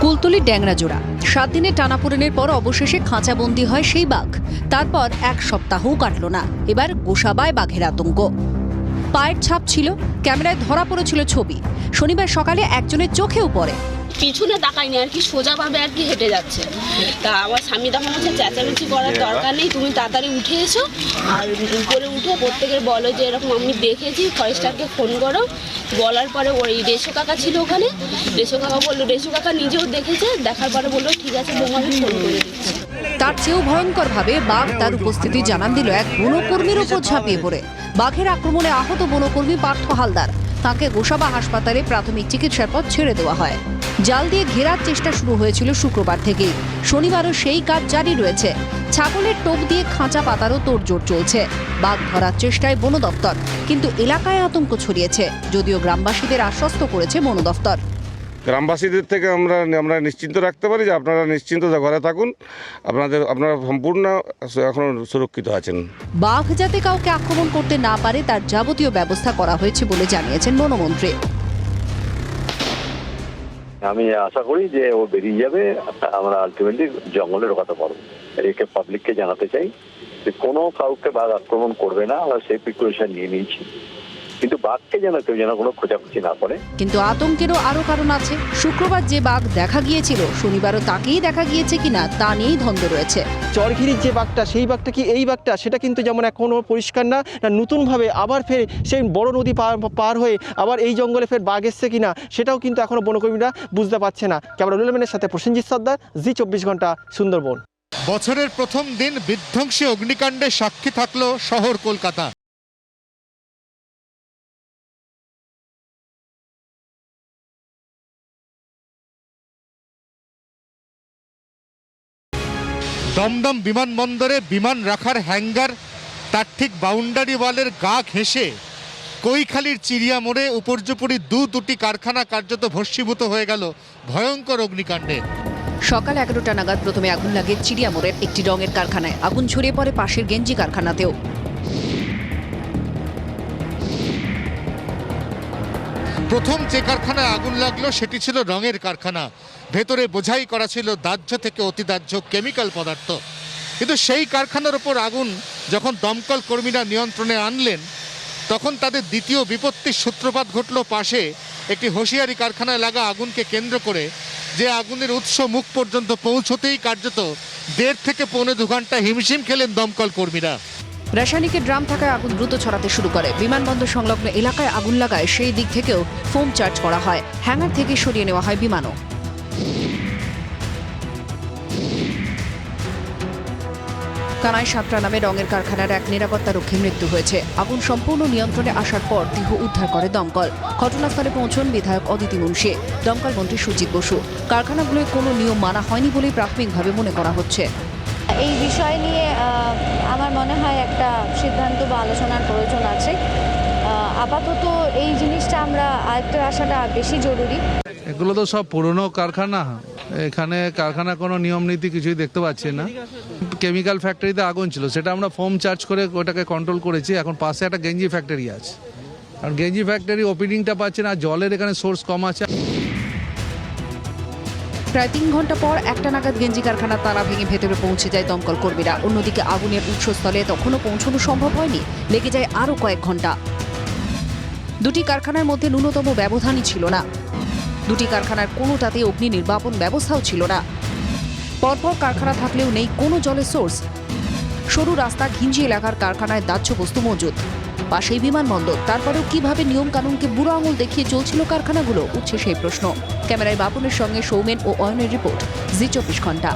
কুলতলি ড্যাংরাজোড়া 7 দিনের টানাপোড়েনের পর অবশেষে খাঁচাবন্দি হয় সেই বাঘ। তারপর এক সপ্তাহও কাটল না, এবার গোসাবায় বাঘের আতঙ্ক। পায়ের ছাপ ছিল, ক্যামেরায় ধরা পড়েছিল ছবি। শনিবার সকালে একজনের চোখেও পড়ে। পিছনে তাকায়নি আর কি, সোজাভাবে আর কি হেঁটে যাচ্ছে। তা আমার স্বামী তখন হচ্ছে চেঁচামেচি করার দরকার নেই, তুমি তাড়াতাড়ি উঠে এসো। আর উপরে উঠে প্রত্যেকের বলো যে এরকম আমি দেখেছি, ফরেস্টারকে ফোন করো। বলার পরে ওই রেশো কাকা ছিল ওখানে, রেশো কাকা বললো, রেশো কাকা নিজেও দেখেছে, দেখার পরে বললো ঠিক আছে বৌমা আমি ফোন করে দিচ্ছি। তার চেয়েও ভয়ঙ্কর ভাবে বাঘ তার উপস্থিতি জানান দিল এক বনকর্মীর উপর ঝাঁপিয়ে পড়ে। বাঘের আক্রমণে আহত বনকর্মী পার্থ হালদার, তাকে গোসাবা হাসপাতালে প্রাথমিক চিকিৎসার পর ছেড়ে দেওয়া হয়। জাল দিয়ে ঘেরার চেষ্টা শুরু হয়েছিল শুক্রবার থেকেই, শনিবারও সেই কাজ জারি রয়েছে। ছাগলের টোপ দিয়ে খাঁচা পাতারও তোড়জোড় চলছে। বাঘ ধরার চেষ্টায় বন দপ্তর, কিন্তু এলাকায় আতঙ্ক ছড়িয়েছে, যদিও গ্রামবাসীদের আশ্বস্ত করেছে বন দপ্তর। গ্রামবাসীদের থেকে আমরা নিশ্চিন্ত রাখতে পারি যে আপনারা নিশ্চিন্ত ঘরে থাকুন, আপনারা সম্পূর্ণ এখন সুরক্ষিত আছেন। বাঘ যাতে কাউকে আক্রমণ করতে না পারে তার যাবতীয় ব্যবস্থা করা হয়েছে বলে জানিয়েছেন বনমন্ত্রী। আমি আশা করি যে ও বেরিয়ে যাবে, আমরা আলটিমেটলি জঙ্গলে ঢোকাতে পারবো। একে পাবলিককে জানাতে চাই যে কোনো কাউকে বাঘ আক্রমণ করবে না, আমরা সেই প্রিকশন নিয়ে নিয়েছি, কিন্তু বাঘকে যেন কেউ যেন কোনো খোঁজাখুঁজি না করে। কিন্তু আতঙ্কেরও আরো কারণ আছে। শুক্রবার যে বাঘ দেখা গিয়েছিল, শনিবারও তাকেই দেখা গিয়েছে কিনা তা নিয়েই দ্বন্দ্ব রয়েছে। চরঘিরির যে বাঘটা, সেই বাঘটা কি এই বাঘটা, সেটা কিন্তু যেমন এখনো পরিষ্কার না। নতুনভাবে আবার ফের সেই বড় নদী পার হয়ে আবার এই জঙ্গলে ফের বাঘ এসছে কিনা, সেটাও কিন্তু এখনো বনকর্মীরা বুঝতে পারছে না। ক্যামেরা রুলেমেনের সাথে প্রসেনজিৎ সর্দার, জি 24 ঘন্টা, সুন্দরবন। বছরের প্রথম দিন বিধ্বংসী অগ্নিকাণ্ডে সাক্ষী থাকলো শহর কলকাতা। দমদম বিমানবন্দরে বিমান রাখার হ্যাঙ্গার, তার ঠিক বাউন্ডারি ওয়ালের গা ঘেঁষে কৈখালির চিড়িয়া মোড়ে উপর্যুপরি দুটি কারখানা কার্যত ভস্মীভূত হয়ে গেল ভয়ঙ্কর অগ্নিকাণ্ডে। সকাল 11টা নাগাদ প্রথমে আগুন লাগে চিড়িয়া মোড়ের একটি রঙের কারখানায়। আগুন ছড়িয়ে পড়ে পাশের গেঞ্জি কারখানাতেও। প্রথম যে কারখানায় আগুন লাগলো সেটি ছিল রঙের কারখানা। ভেতরে বোঝাই করা ছিল দাহ্য থেকে অতিদাহ্য কেমিক্যাল পদার্থ। কিন্তু সেই কারখানার ওপর আগুন যখন দমকল কর্মীরা নিয়ন্ত্রণে আনলেন, তখন তাদের দ্বিতীয় বিপত্তির সূত্রপাত ঘটল পাশে একটি হোশিয়ারি কারখানায় লাগা আগুনকে কেন্দ্র করে। যে আগুনের উৎস মুখ পর্যন্ত পৌঁছতেই কার্যত 1.5 থেকে 2.25 ঘন্টা হিমশিম খেলেন দমকল কর্মীরা। রাসায়নিকের ড্রাম থাকায় আগুন দ্রুত ছড়াতে শুরু করে। বিমানবন্দর সংলগ্ন এলাকায় আগুন লাগায় সেই দিক থেকেও ফোম চার্জ করা হয়। হ্যাঙ্গার থেকে সরিয়ে নেওয়া হয় বিমানও। কানাই সাঁতরা নামে রঙের কারখানার এক নিরাপত্তা রক্ষীর মৃত্যু হয়েছে। আগুন সম্পূর্ণ নিয়ন্ত্রণে আসার পর দেহ উদ্ধার করে দমকল। ঘটনাস্থলে পৌঁছন বিধায়ক অদিতি মুন্সি, দমকল মন্ত্রী সুজিত বসু। কারখানাগুলোয় কোনো নিয়ম মানা হয়নি বলেই প্রাথমিকভাবে মনে করা হচ্ছে। এই বিষয় নিয়ে আমার মনে হয় একটা সিদ্ধান্ত বা আলোচনার প্রয়োজন আছে। আপাতত এই জিনিসটা আমরা আয়ত্তে আসাটা বেশি জরুরি। এগুলো তো সব পুরনো কারখানা, এখানে কারখানা কোনো নিয়ম নীতি কিছুই দেখতে পাচ্ছি না। কেমিক্যাল ফ্যাক্টরিতে আগুন ছিল, সেটা আমরা ফোম চার্জ করে ওটাকে কন্ট্রোল করেছি। এখন পাশে একটা গেঞ্জি ফ্যাক্টরি আছে, কারণ গেঞ্জি ফ্যাক্টরি ওপেনিংটা পাচ্ছে না, জলের এখানে সোর্স কম আছে। প্রায় 3 ঘন্টা পর 1টা নাগাদ গেঞ্জি কারখানার তালা ভেঙে ভেতরে পৌঁছে যায় দমকল কর্মীরা। অন্যদিকে আগুনের উৎসস্থলে তখনও পৌঁছানো সম্ভব হয়নি, লেগে যায় আরও কয়েক ঘন্টা। দুটি কারখানার মধ্যে ন্যূনতম ব্যবধানই ছিল না। দুটি কারখানার কোনোটাতে অগ্নি নির্বাপন ব্যবস্থাও ছিল না। পরপর কারখানা থাকলেও নেই কোনো জলের সোর্স। সরু রাস্তা ঘিঞ্জি এলাকার কারখানায় দাহ্য বস্তু মজুদ, পাশেই বিমানবন্দর। তারপরেও কিভাবে নিয়ম কানুনকে বুড়ো আঙুল দেখিয়ে চলছিল কারখানাগুলো, উঠছে সেই প্রশ্ন। ক্যামেরায় বাপনের সঙ্গে সৌমেন ও অয়নের রিপোর্ট, জি 24 ঘন্টা।